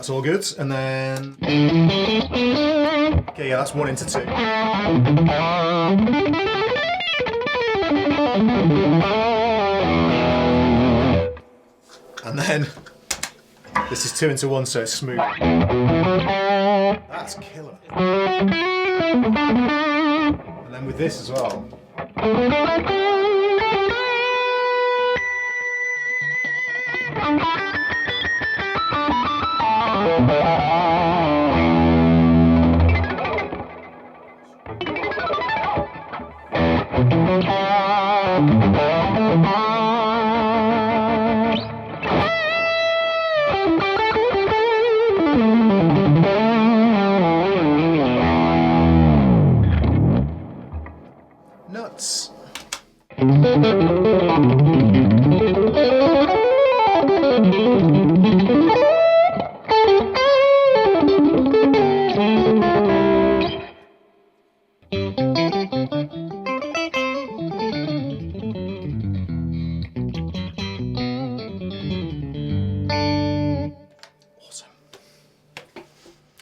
That's all good. And then... Okay, yeah, that's 1 into 2. And then this is 2 into 1, so it's smooth. That's killer. And then with this as well. Nuts. Awesome.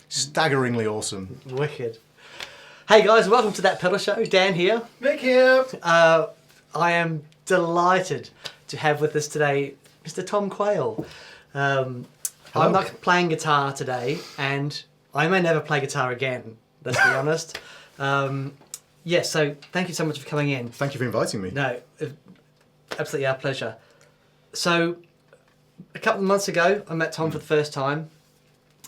Staggeringly awesome. Wicked. Hey guys, welcome to That Pedal Show. Dan here. Mick here. I am delighted to have with us today Mr. Tom Quayle. I'm not playing guitar today, and I may never play guitar again, let's be honest. Yes, so thank you so much for coming in. Thank you for inviting me. No, absolutely our pleasure. So, a couple of months ago, I met Tom for the first time,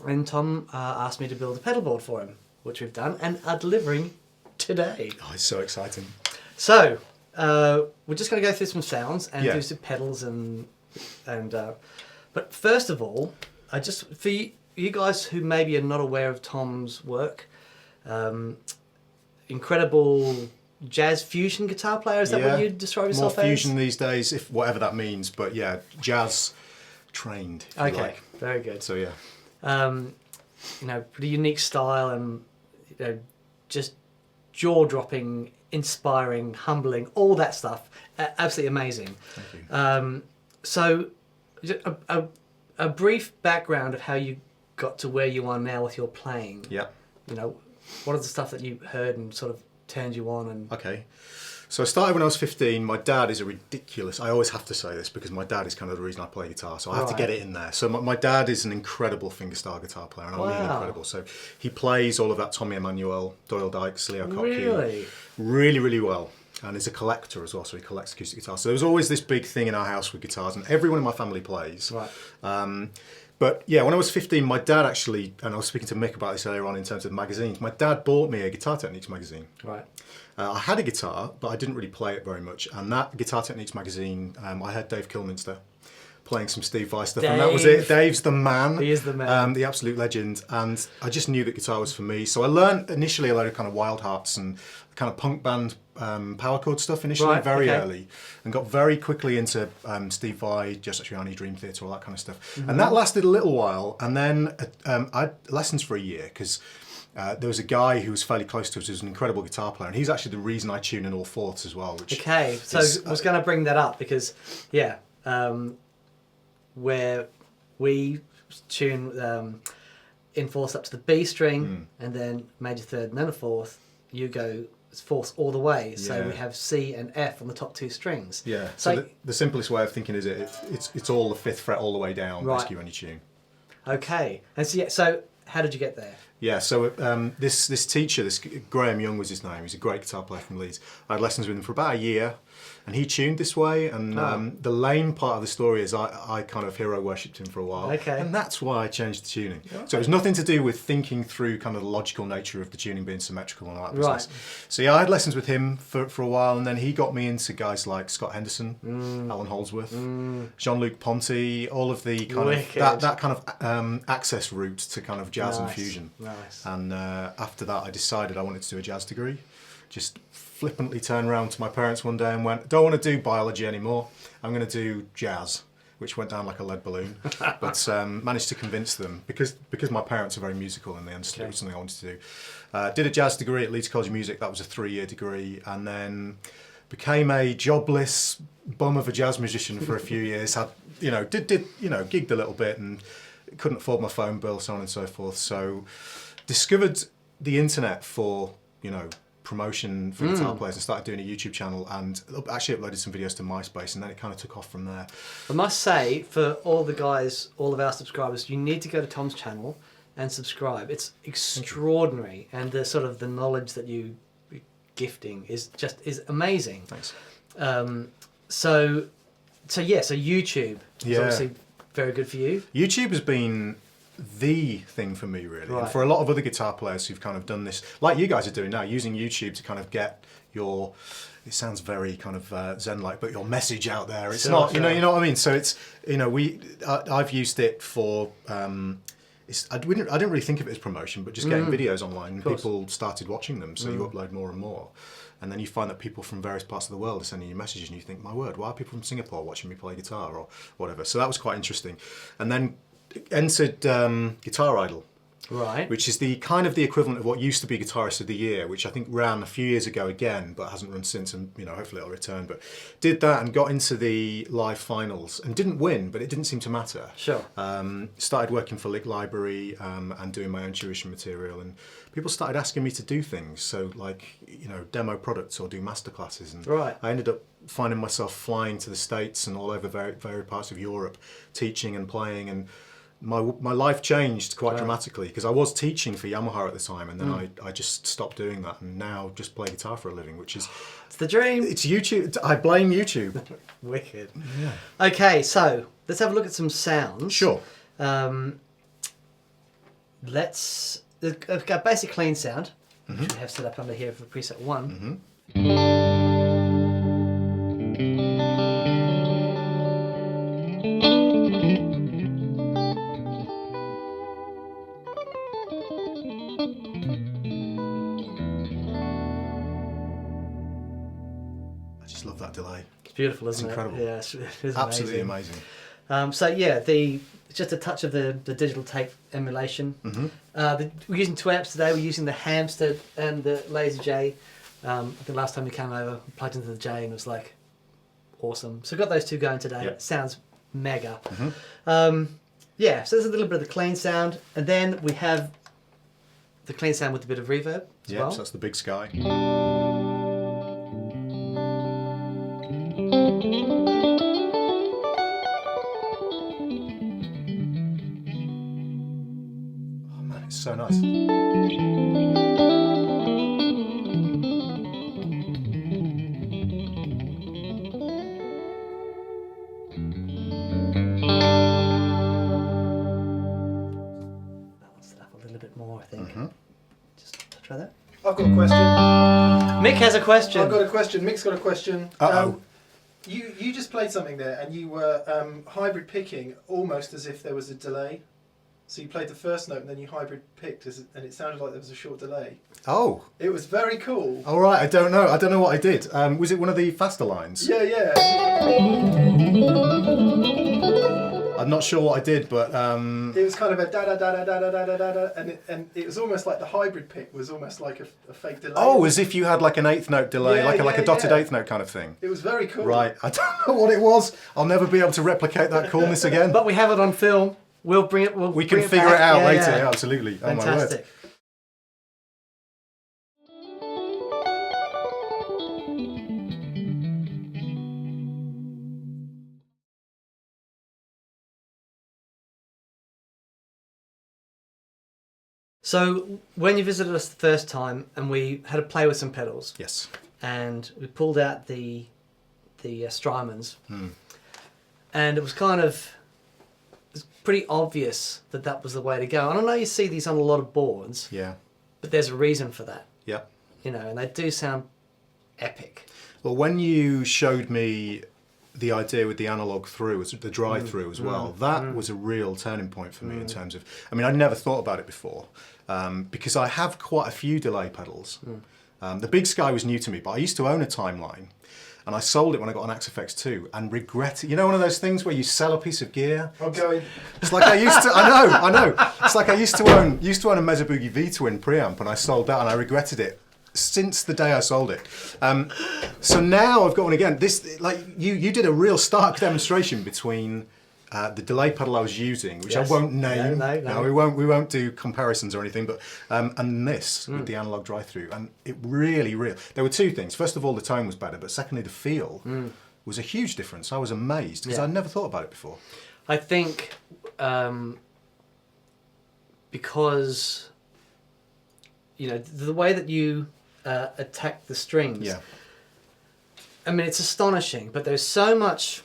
and Tom asked me to build a pedalboard for him, which we've done, and are delivering today. Oh, it's so exciting. So, we're just going to go through some sounds and Yeah. do some pedals but first of all, for you guys who maybe are not aware of Tom's work, incredible jazz fusion guitar player, is that what you describe yourself More as? fusion these days, if whatever that means, but yeah, jazz trained. If you Okay, like. very good. So yeah. Pretty unique style and just jaw-dropping, inspiring, humbling, all that stuff. Absolutely amazing. Thank you. So, a brief background of how you got to where you are now with your playing. Yeah. What are the stuff that you heard and sort of turned you on? And Okay. So I started when I was 15. My dad is a ridiculous... I always have to say this because my dad is kind of the reason I play guitar, so I have to get it in there. So my dad is an incredible fingerstyle guitar player, and I mean incredible. So he plays all of that Tommy Emmanuel, Doyle Dykes, Leo Kottke really, really well. And he's a collector as well, so he collects acoustic guitars. So there was always this big thing in our house with guitars, and everyone in my family plays. Right. But yeah, when I was 15, my dad actually, and I was speaking to Mick about this earlier on in terms of magazines, my dad bought me a Guitar Techniques magazine. Right. I had a guitar, but I didn't really play it very much. And that Guitar Techniques magazine, I had Dave Kilminster playing some Steve Vai stuff, and that was it. Dave's the man. He is the man. The absolute legend. And I just knew that guitar was for me. So I learned initially a load of kind of Wild Hearts and kind of punk band power chord stuff initially, very early, and got very quickly into Steve Vai, Joe Satriani, Dream Theater, all that kind of stuff. And that lasted a little while, and then I had lessons for a year because there was a guy who was fairly close to us who was an incredible guitar player, and he's actually the reason I tune in all fourths as well. Which I was going to bring that up because, where we tune in fourths up to the B string, and then major third and then a fourth, you go fourths all the way. So we have C and F on the top two strings. Yeah. So the simplest way of thinking is it's all the fifth fret all the way down, basically, when you tune. Okay. And so how did you get there? Yeah, so this teacher, Graham Young was his name. He's a great guitar player from Leeds. I had lessons with him for about a year, and he tuned this way. And the lame part of the story is I kind of hero worshipped him for a while. Okay. And that's why I changed the tuning. Okay. So it was nothing to do with thinking through kind of the logical nature of the tuning being symmetrical and all that business. Right. So yeah, I had lessons with him for a while, and then he got me into guys like Scott Henderson, Alan Holdsworth, Jean-Luc Ponty, all of the kind of that kind of access route to kind of jazz and fusion. Nice. And after that, I decided I wanted to do a jazz degree. Just flippantly turned around to my parents one day and went, don't want to do biology anymore. I'm going to do jazz, which went down like a lead balloon. But managed to convince them, because my parents are very musical and they understood it was something I wanted to do. Did a jazz degree at Leeds College of Music. That was a 3-year degree. And then became a jobless bum of a jazz musician for a few years. Had, gigged a little bit and couldn't afford my phone bill, so on and so forth. So discovered the internet for, you know, promotion for guitar players and started doing a YouTube channel and actually uploaded some videos to MySpace, and then it kind of took off from there. I must say, for all the guys, all of our subscribers, you need to go to Tom's channel and subscribe. It's extraordinary, and the sort of the knowledge that you gifting is amazing. Thanks. So YouTube is obviously very good for you. YouTube has been the thing for me, really. Right. And for a lot of other guitar players who've kind of done this, like you guys are doing now, using YouTube to kind of get your, it sounds very kind of Zen-like, but your message out there. It's not, you know what I mean? So it's, you know, I've used it for, I didn't really think of it as promotion, but just getting videos online, and people started watching them, so you upload more and more. And then you find that people from various parts of the world are sending you messages, and you think, my word, why are people from Singapore watching me play guitar or whatever? So that was quite interesting. And then entered Guitar Idol, right? Which is the kind of the equivalent of what used to be Guitarist of the Year, which I think ran a few years ago again, but hasn't run since, and you know, hopefully it'll return. But did that and got into the live finals and didn't win, but it didn't seem to matter. Sure. Started working for Lick Library and doing my own tuition material, and people started asking me to do things, so like, you know, demo products or do masterclasses, and I ended up finding myself flying to the States and all over various parts of Europe, teaching and playing, and my life changed quite dramatically, because I was teaching for Yamaha at the time, and then I just stopped doing that, and now just play guitar for a living, which is... It's the dream. It's YouTube. I blame YouTube. Wicked. Yeah. Okay, so let's have a look at some sounds. Sure. Let's got a basic clean sound, which we have set up under here for preset 1. I just love that delay. It's beautiful, isn't it? It's incredible. Yeah, it is Absolutely amazing. So yeah, it's just a touch of the digital tape emulation. We're using two amps today. We're using the Hamster and the Laser J. I think last time we came over, we plugged into the J and it was like awesome. So got those two going today. Yep. It sounds mega. Yeah, so there's a little bit of the clean sound, and then we have the clean sound with a bit of reverb as well. So that's the Big Sky. So nice. Balance it up a little bit more, I think. Just try that. I've got a question. Mick has a question. I've got a question. Mick's got a question. Uh-oh. You just played something there, and you were hybrid picking almost as if there was a delay. So you played the first note and then you hybrid picked, and it sounded like there was a short delay. Oh. It was very cool. All right. I don't know what I did. Was it one of the faster lines? Yeah, yeah. I'm not sure what I did, but it was kind of a da da da da da da da da da, and it was almost like the hybrid pick was almost like a fake delay. Oh, as if you had like an eighth note delay, Yeah, like a dotted eighth note kind of thing. It was very cool. Right. I don't know what it was. I'll never be able to replicate that coolness again. But we have it on film. We'll bring it. We can figure it out later. Yeah, absolutely. Fantastic. Oh my word. So when you visited us the first time, and we had to play with some pedals. Yes. And we pulled out the Strymons, and it was kind of. It's pretty obvious that was the way to go. And I know you see these on a lot of boards. Yeah. But there's a reason for that. Yeah. You know, and they do sound epic. Well, when you showed me the idea with the analog through, the drive through as well, that was a real turning point for me in terms of. I mean, I'd never thought about it before because I have quite a few delay pedals. The Big Sky was new to me, but I used to own a Timeline. And I sold it when I got an Axe FX2 and regret it. You know, one of those things where you sell a piece of gear? I'm going. It's like I used to, I know. It's like I used to own a Mesa Boogie V-Twin preamp, and I sold that and I regretted it since the day I sold it. So now I've got one again. This, like, you did a real stark demonstration between the delay pedal I was using, which Yes. I won't name. No. We won't do comparisons or anything. But and this with the analog drive-through, and it really. There were two things. First of all, the tone was better, but secondly, the feel was a huge difference. I was amazed because I'd never thought about it before. I think because the way that you attack the strings. Yeah. I mean, it's astonishing, but there's so much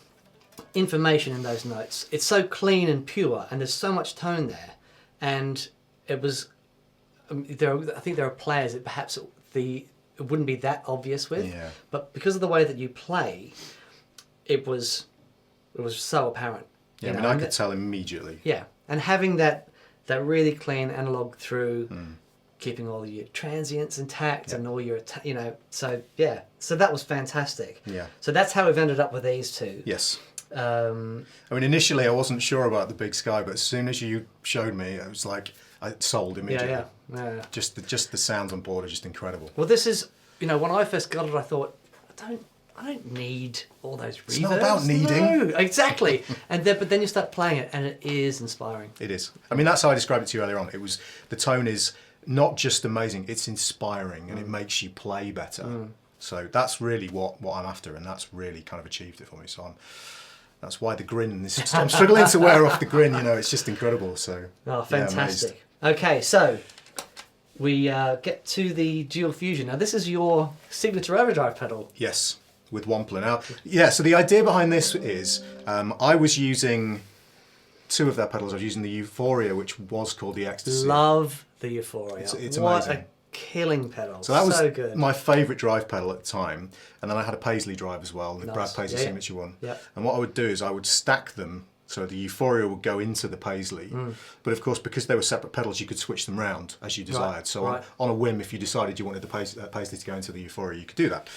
information in those notes. It's so clean and pure, and there's so much tone there. And it was, I think there are players that perhaps it wouldn't be that obvious with, but because of the way that you play, it was so apparent. Yeah, I mean, I could tell immediately. Yeah, and having that really clean analog through. Keeping all your transients intact and all your, so that was fantastic. Yeah. So that's how we've ended up with these two. Yes. I mean, initially I wasn't sure about the Big Sky, but as soon as you showed me, it was like I sold immediately. Yeah. Just the sounds on board are just incredible. Well, this is, when I first got it, I thought, I don't need all those reverbs. It's not about needing. No, exactly. But then you start playing it, and it is inspiring. It is. I mean, that's how I described it to you earlier on. The tone is not just amazing, it's inspiring, and it makes you play better. So that's really what I'm after, and that's really kind of achieved it for me. So that's why the grin is, I'm struggling to wear off the grin, it's just incredible. So fantastic. Okay, so we get to the Dual Fusion. Now this is your signature overdrive pedal. Yes, with Wampler. Now, so the idea behind this is I was using two of their pedals. I was using the Euphoria, which was called the Ecstasy. Love the Euphoria. It's what amazing. A killing pedal. So that was good. my favourite drive pedal at the time. And then I had a Paisley drive as well, the Brad Paisley signature one. Yeah. And what I would do is I would stack them so the Euphoria would go into the Paisley. But of course, because they were separate pedals, you could switch them round as you desired. So on a whim, if you decided you wanted the Paisley to go into the Euphoria, you could do that.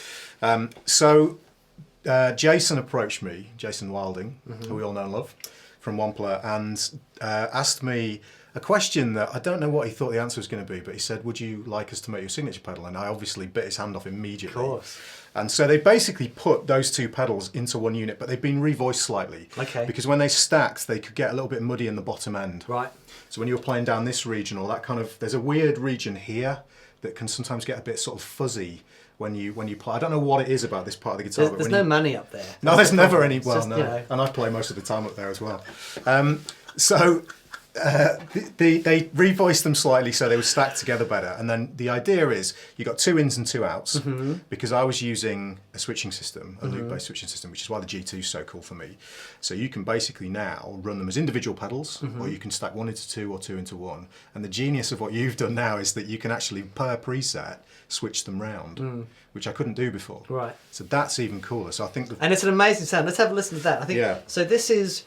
Jason approached me, Jason Wilding, who we all know and love, from Wampler, and asked me a question that I don't know what he thought the answer was going to be, but he said, would you like us to make your signature pedal? And I obviously bit his hand off immediately. Of course. And so they basically put those two pedals into one unit, but they've been revoiced slightly. Okay. Because when they stacked, they could get a little bit muddy in the bottom end. Right. So when you were playing down this region, or that kind of, there's a weird region here that can sometimes get a bit sort of fuzzy when you play. I don't know what it is about this part of the guitar. There's no money up there. No, there's never any. Well, just, no. And I play most of the time up there as well. They revoiced them slightly so they would stack together better. And then the idea is you got 2 ins and 2 outs, because I was using a switching system, a loop-based switching system, which is why the G2 is so cool for me. So you can basically now run them as individual pedals, or you can stack 1 into 2 or 2 into 1. And the genius of what you've done now is that you can actually, per preset, switch them round, which I couldn't do before. Right. So that's even cooler. So I think and it's an amazing sound. Let's have a listen to that. I think. Yeah. So this is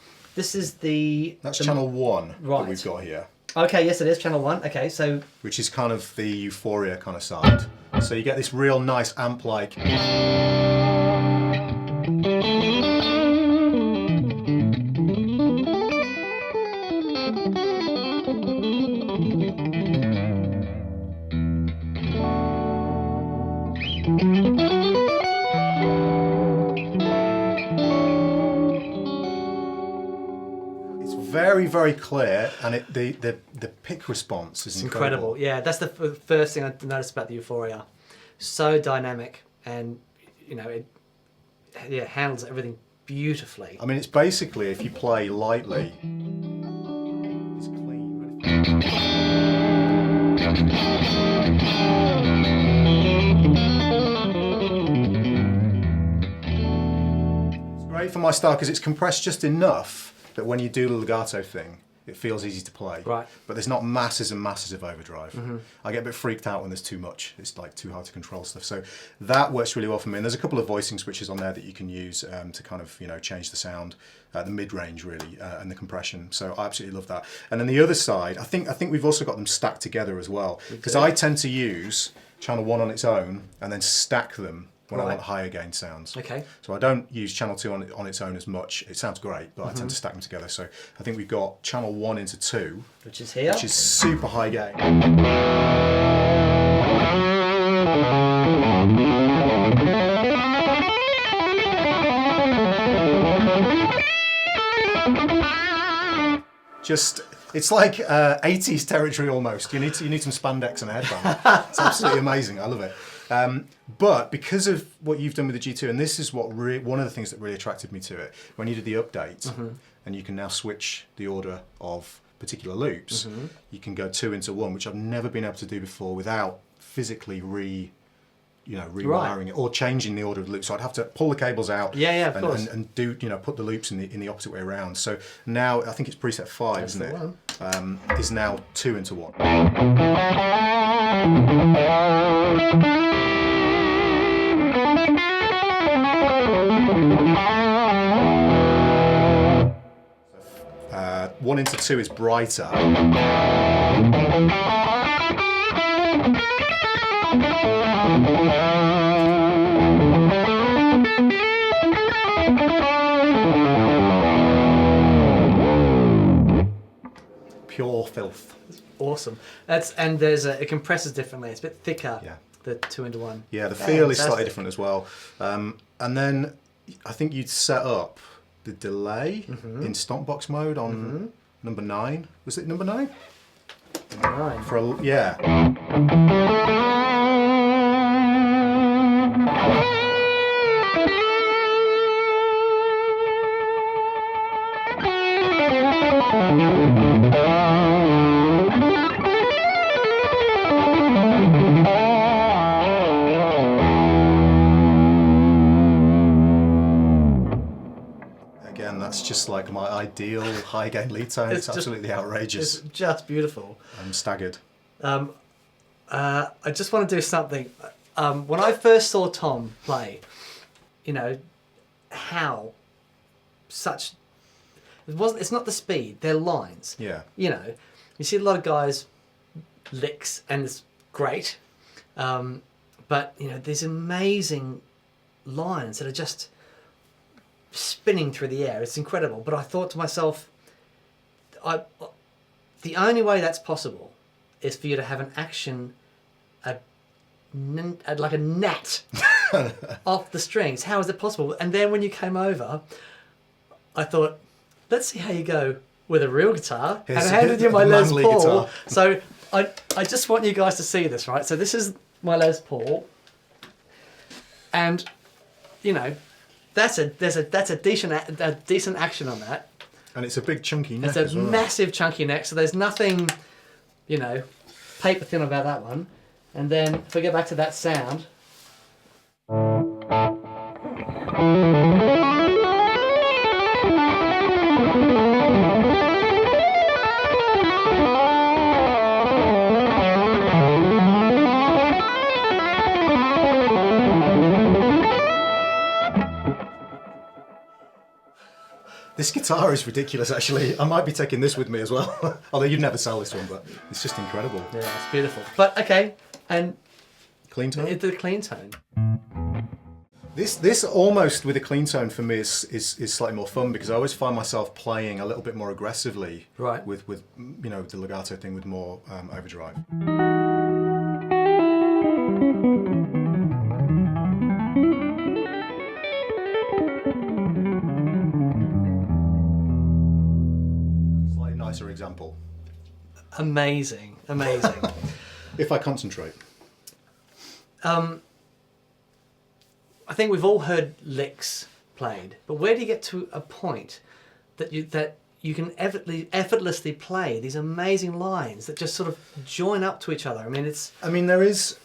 the. That's channel 1 Right. that we've got here. Okay. Yes, it is channel 1. Okay. So. Which is kind of the Euphoria kind of side. So you get this real nice amp-like. Very, very clear, and the pick response is incredible. Yeah, that's the first thing I noticed about the Euphoria. So dynamic, and it handles everything beautifully. I mean, it's basically, if you play lightly, it's clean. It's great for my style because it's compressed just enough that when you do the legato thing, it feels easy to play. Right. But there's not masses and masses of overdrive. I get a bit freaked out when there's too much. It's like too hard to control stuff. So that works really well for me. And there's a couple of voicing switches on there that you can use to kind of, change the sound, the mid-range really, and the compression. So I absolutely love that. And then the other side, I think we've also got them stacked together as well. Because I tend to use channel 1 on its own and then stack them when I want higher gain sounds. Okay. So I don't use channel 2 on its own as much. It sounds great, but I tend to stack them together. So I think we've got channel 1 into 2, which is here, which is super high gain. just it's like 80s territory almost. You need some spandex and a headband. It's absolutely amazing. I love it. But because of what you've done with the G2, and this is what one of the things that really attracted me to it, when you did the update, and you can now switch the order of particular loops, you can go 2 into 1, which I've never been able to do before without physically rewiring it or changing the order of the loops. So I'd have to pull the cables out, and do put the loops in the opposite way around. So now I think it's preset 5, isn't it? Is now 2 into 1. One into 2 is brighter. Pure filth. Awesome. And there's it compresses differently. It's a bit thicker. Yeah. The 2 into 1. Yeah, the feel is slightly different as well. And then I think you'd set up the delay in stomp box mode on number 9. Was it number 9? Number 9. Yeah. Again, that's just like my ideal high gain lead tone. It's absolutely outrageous. It's just beautiful. I'm staggered. I just want to do something. When I first saw Tom play, how such it's not the speed, they're lines. Yeah. You see a lot of guys licks and it's great, but these amazing lines that are just spinning through the air. It's incredible. But I thought to myself, the only way that's possible is for you to have an action, like a gnat off the strings. How is it possible? And then when you came over, I thought, let's see how you go with a real guitar. And I handed you my Les Paul. Guitar. So I just want you guys to see this, right? So this is my Les Paul, and there's a decent action on that. And it's a big chunky neck. It's a massive chunky neck. So there's nothing, paper thin about that one. And then if we go back to that sound. This guitar is ridiculous, actually. I might be taking this with me as well. Although you'd never sell this one, but it's just incredible. Yeah, it's beautiful. But okay, and clean tone. It's the clean tone. This almost with a clean tone for me is slightly more fun because I always find myself playing a little bit more aggressively. Right. With the legato thing with more overdrive. Nicer example. Amazing. If I concentrate. I think we've all heard licks played, but where do you get to a point that you can effortlessly play these amazing lines that just sort of join up to each other? I mean, there is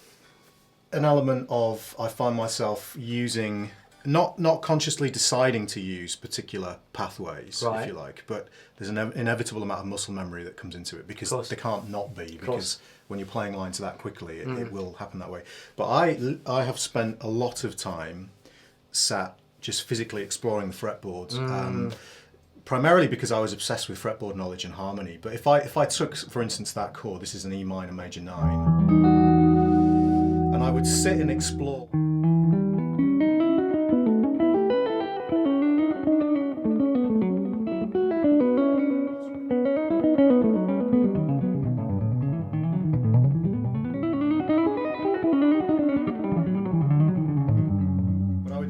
an element of I find myself using. Not consciously deciding to use particular pathways, right, if you like, but there's an inevitable amount of muscle memory that comes into it because there can't not be, because when you're playing lines that quickly, it will happen that way. But I have spent a lot of time sat just physically exploring the fretboards, primarily because I was obsessed with fretboard knowledge and harmony. But if I took, for instance, that chord, this is an E minor major 9, and I would sit and explore.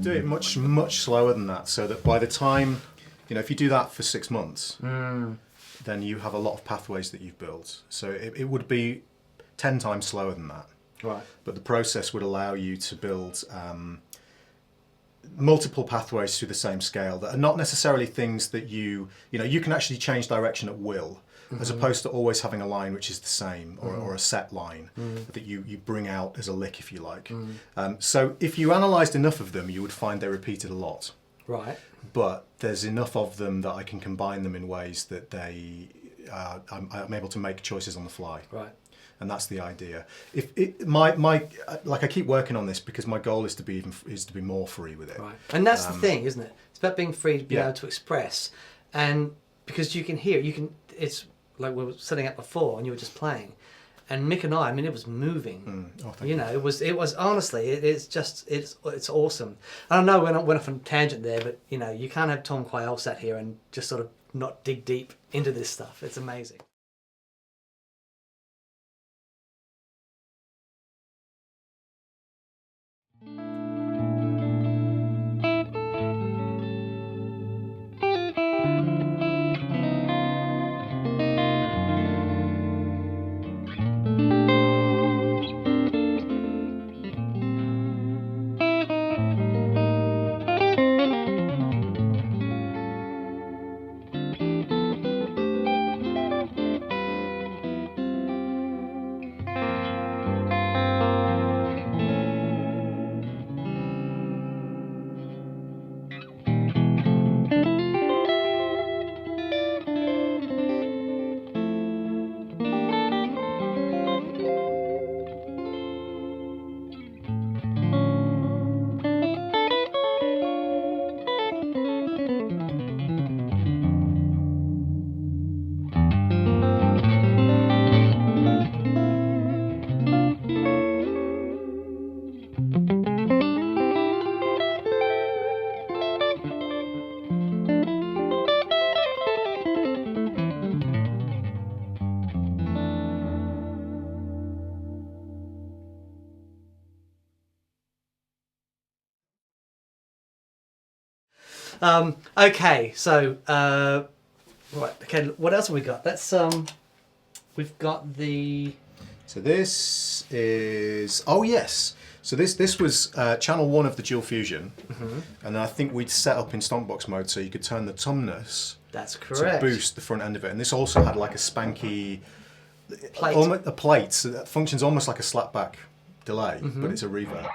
Do it much slower than that, so that by the time if you do that for 6 months, then you have a lot of pathways that you've built. So it would be 10 times slower than that. Right. But the process would allow you to build multiple pathways through the same scale that are not necessarily things that you can actually change direction at will, as opposed to always having a line which is the same, or a set line that you bring out as a lick, if you like. So if you analysed enough of them, you would find they repeated a lot. Right. But there's enough of them that I can combine them in ways that I'm able to make choices on the fly. Right. And that's the idea. Like I keep working on this because my goal is to be more free with it. Right. And that's the thing, isn't it? It's about being free to be able to express, and because you can hear, it's like we were setting up before, and you were just playing, and Mick and I mean, it was moving. It was honestly, it's awesome. I don't know, went off on a tangent there, but you can't have Tom Quayle sat here and just sort of not dig deep into this stuff. It's amazing. Okay, so right. Okay, what else have we got? We've got the. So this is So this was channel 1 of the Dual Fusion, and I think we'd set up in Stompbox mode so you could turn the Tumnus. That's correct. To boost the front end of it, and this also had like a spanky plate. A plate so that functions almost like a slapback delay, but it's a reverb.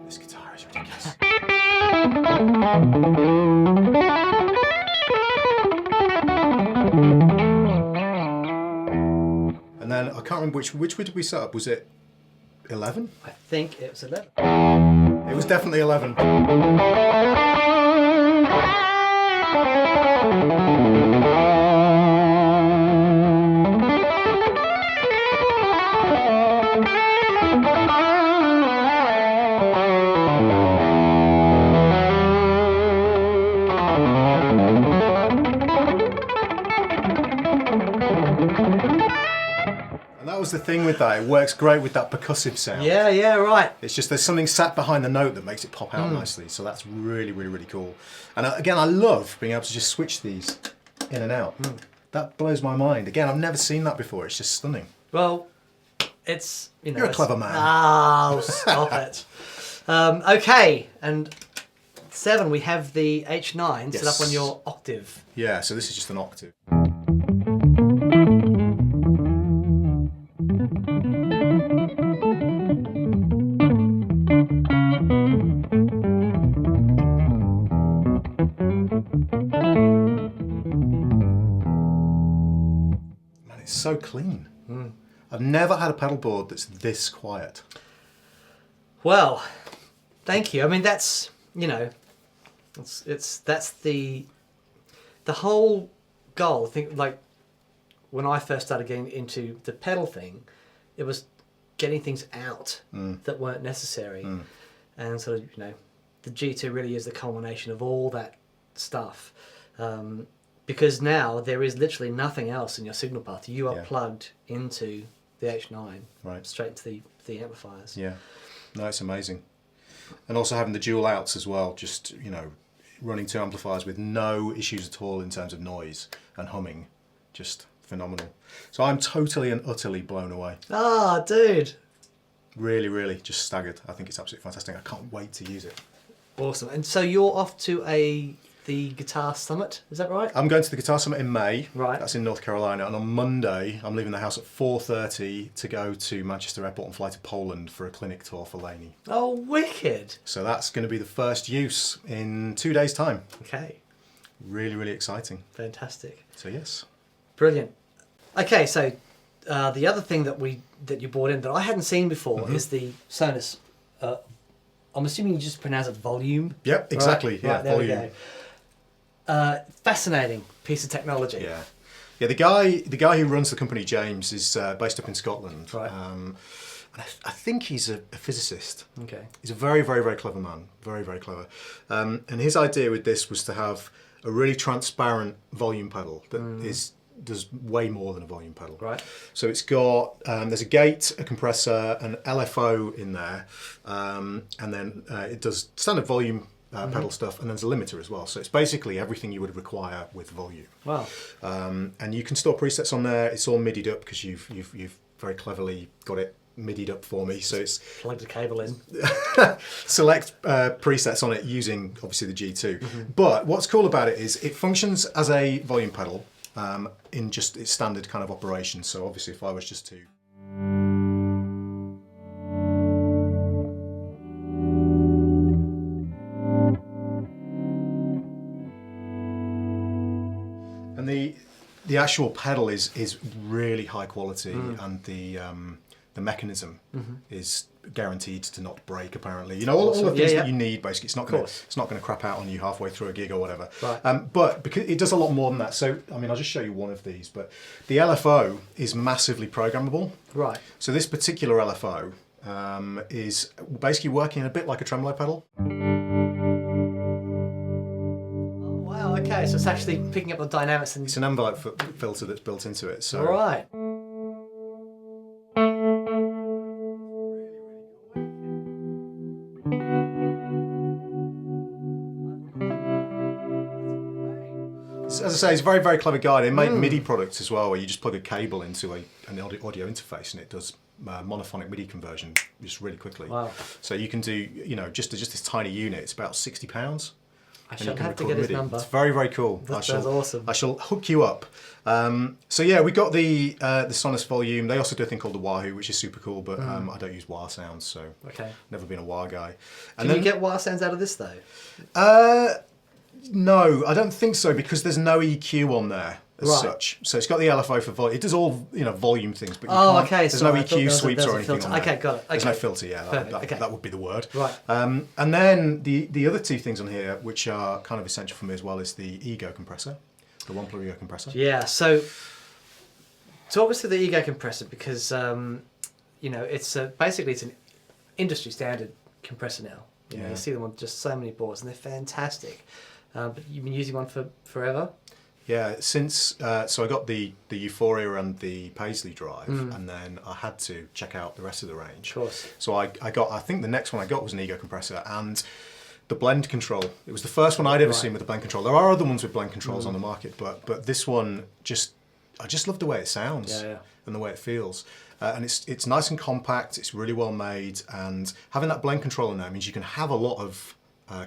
This guitar is ridiculous. And then I can't remember which did we set up. Was it 11? I think it was 11. It was definitely 11. The thing with that, it works great with that percussive sound. Yeah, right. It's just there's something sat behind the note that makes it pop out nicely, so that's really, really, really cool. And again, I love being able to just switch these in and out. That blows my mind. Again, I've never seen that before. It's just stunning. Well, it's you're a clever man. Oh, stop it. Okay, and 7 we have the H9 set up on your octave. Yeah, so this is just an octave. So clean. I've never had a pedal board that's this quiet. Well, thank you. I mean, that's that's the whole goal. I think, like, when I first started getting into the pedal thing, it was getting things out that weren't necessary, and sort of the G2 really is the culmination of all that stuff. Because now there is literally nothing else in your signal path. You are plugged into the H9 Right. straight to the amplifiers. Yeah, no, it's amazing. And also having the dual outs as well, just, running 2 amplifiers with no issues at all in terms of noise and humming, just phenomenal. So I'm totally and utterly blown away. Ah, dude. Really, really just staggered. I think it's absolutely fantastic. I can't wait to use it. Awesome. And so you're off to the Guitar Summit, is that right? I'm going to the Guitar Summit in May. Right. That's in North Carolina. And on Monday, I'm leaving the house at 4:30 to go to Manchester Airport and fly to Poland for a clinic tour for Laney. Oh, wicked. So that's going to be the first use in 2 days' time. Okay. Really, really exciting. Fantastic. So yes. Brilliant. Okay, so the other thing that you brought in that I hadn't seen before is the Sonuus. I'm assuming you just pronounce it volume. Yep, exactly. Right? Yeah, Right, there volume. we go. Fascinating piece of technology. Yeah. Yeah, the guy who runs the company, James, is based up in Scotland. Right. And I think he's a physicist. Okay. He's a very, very, very clever man. Very, very clever. And his idea with this was to have a really transparent volume pedal that does way more than a volume pedal. Right. So it's got, there's a gate, a compressor, an LFO in there, and then it does standard volume pedal stuff, and there's a limiter as well. So it's basically everything you would require with volume. Wow. And you can store presets on there. It's all MIDI'd up because you've very cleverly got it MIDI'd up for me. So it's Plug the cable in. select presets on it using obviously the G2. But what's cool about it is it functions as a volume pedal in just its standard kind of operation. So obviously if I was just to and the actual pedal is really high quality, and the mechanism is guaranteed to not break. Apparently, all the things that you need. Basically, it's not going to crap out on you halfway through a gig or whatever. Right. But because it does a lot more than that. So I mean, I'll just show you one of these. But the LFO is massively programmable. Right. So this particular LFO is basically working a bit like a tremolo pedal. Wow, okay, so it's actually picking up the dynamics and... It's an envelope filter that's built into it. So Right. as I say, it's a very, very clever guy. They make MIDI products as well, where you just plug a cable into an audio interface and it does monophonic MIDI conversion just really quickly. Wow. So you can do, just this tiny unit. It's about £60. I shall have to get his number. It's very, very cool. That's awesome. I shall hook you up. So yeah, we got the Sonuus Volume. They also do a thing called the Wahoo, which is super cool, but I don't use wah sounds, so never been a wah guy. And Can you get wah sounds out of this though? No, I don't think so, because there's no EQ on there as such. So it's got the LFO for volume. It does all volume things, but you can't, there's no EQ sweeps or anything on there. Okay, got it. Okay. There's no filter, yeah. Perfect, that would be the word. Right. And then the other two things on here, which are kind of essential for me as well, is the Ego Compressor, the Wampler Ego Compressor. Yeah. So talk us through the Ego Compressor, because it's basically it's an industry standard compressor now. You see them on just so many boards, and they're fantastic. But you've been using one for forever? Yeah, since so I got the Euphoria and the Paisley Drive, and then I had to check out the rest of the range. Of course. So I think the next one I got was an Ego Compressor and the blend control. It was the first one I'd ever seen with the blend control. There are other ones with blend controls on the market, but this one I just love the way it sounds and the way it feels. And it's nice and compact. It's really well made, and having that blend control in there means you can have a lot of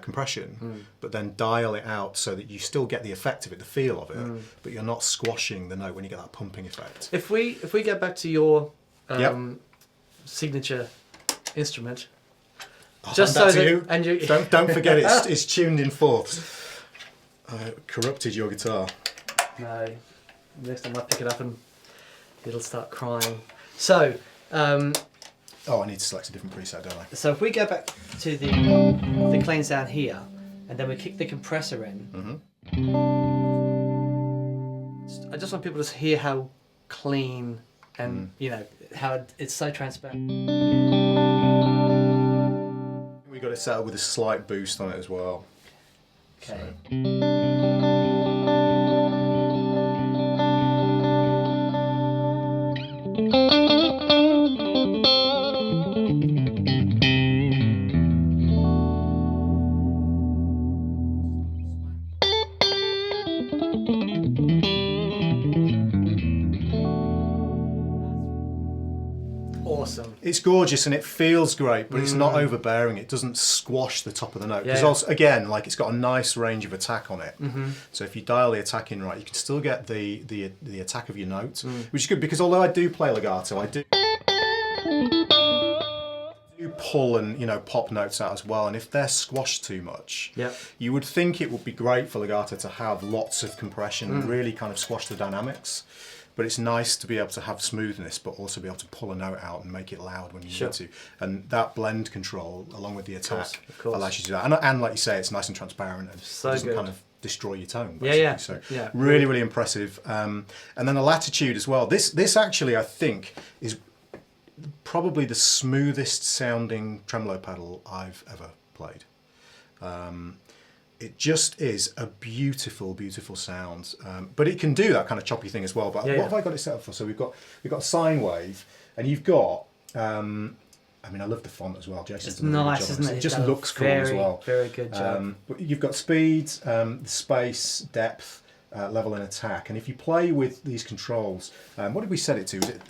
compression, but then dial it out so that you still get the effect of it, the feel of it, but you're not squashing the note when you get that pumping effect. If we go back to your signature instrument, just so that don't forget it's tuned in fourths. I corrupted your guitar. No, next time I pick it up and it'll start crying. So. Oh, I need to select a different preset, don't I? So if we go back to the clean sound here, and then we kick the compressor in, I just want people to hear how clean and how it's so transparent. We got it set up with a slight boost on it as well. Okay. So. It's gorgeous and it feels great, but it's not overbearing. It doesn't squash the top of the note. Because also, again, like it's got a nice range of attack on it. So if you dial the attack in right, you can still get the attack of your note, which is good because although I do play legato, I do pull and pop notes out as well, and if they're squashed too much, you would think it would be great for legato to have lots of compression and really kind of squash the dynamics, but it's nice to be able to have smoothness but also be able to pull a note out and make it loud when you need to, and that blend control along with the attack allows you to do that, and like you say, it's nice and transparent and it doesn't kind of destroy your tone basically. So really impressive. And then the Latitude as well, this actually I think is probably the smoothest sounding tremolo pedal I've ever played. It just is a beautiful sound, but it can do that kind of choppy thing as well. But what have I got it set up for? So we've got a sine wave, and you've got I mean, I love the font as well. Jason's done a really good job. Isn't it? It just looks cool as well. Very good job. But you've got speed, the space, depth, level, and attack. And if you play with these controls, what did we set it to? Was it?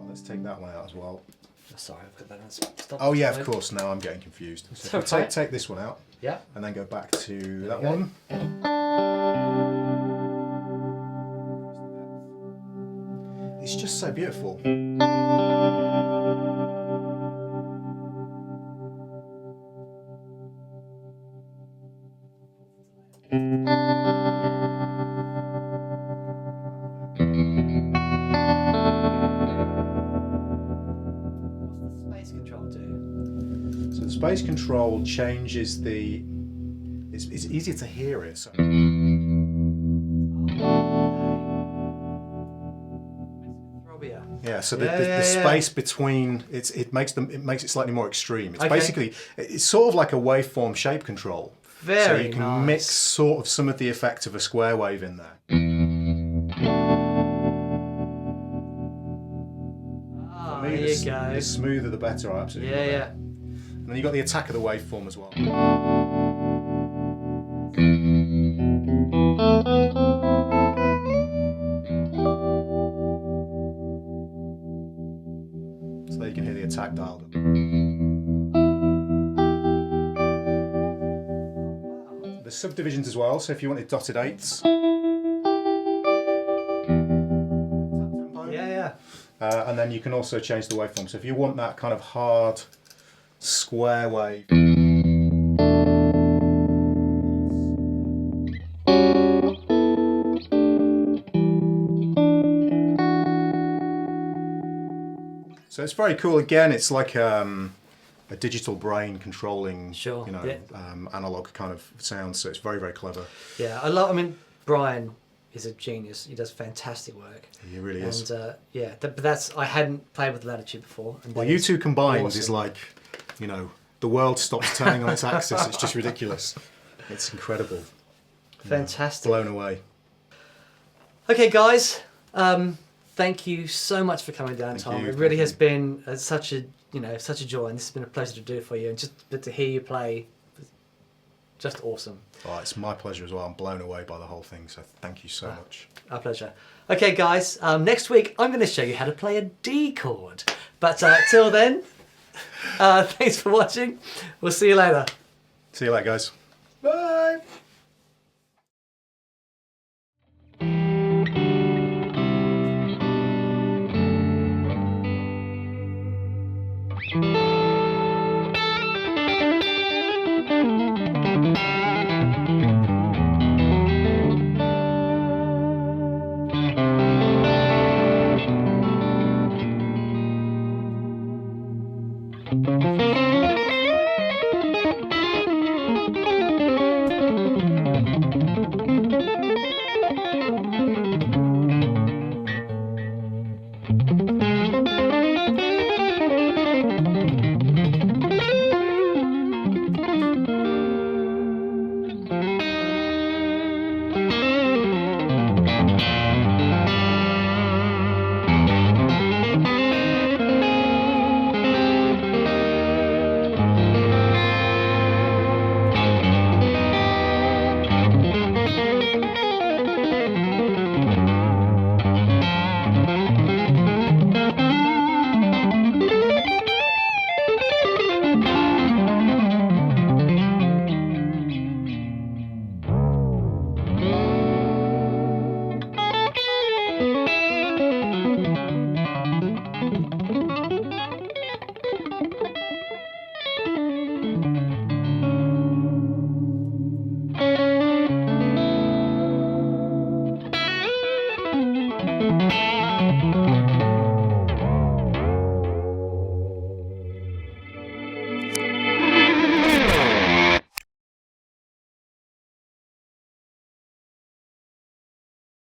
Let's take that one out as well. Sorry, I've got that on stop. Oh yeah, of course. Now I'm getting confused. So if we take this one out, and then go back to that one. It's just so beautiful. Space control changes the. It's easier to hear it. So. Yeah, so the space between it makes it slightly more extreme. It's basically it's sort of like a waveform shape control. So you can mix sort of some of the effect of a square wave in there. For me, the smoother the better. I absolutely love it. And then you've got the attack of the waveform as well. So there you can hear the attack dialed up. There's subdivisions as well, so if you wanted dotted eighths. And then you can also change the waveform. So if you want that kind of hard square wave. So it's very cool. Again, it's like a digital brain controlling, analog kind of sound. So it's very clever. Yeah, I mean, Brian is a genius. He does fantastic work. He really is. And but that's I hadn't played with Latitude before. And well, you two combined is like, the world stops turning on its axis. It's just ridiculous. It's incredible. Fantastic. Blown away. Okay, guys. Thank you so much for coming down, Tom. It really has been such a joy, and this has been a pleasure to do for you, and just to hear you play, just awesome. Oh, it's my pleasure as well. I'm blown away by the whole thing, so thank you so much. Our pleasure. Okay, guys, next week I'm going to show you how to play a D chord. But till then, thanks for watching. We'll see you later. See you later, guys.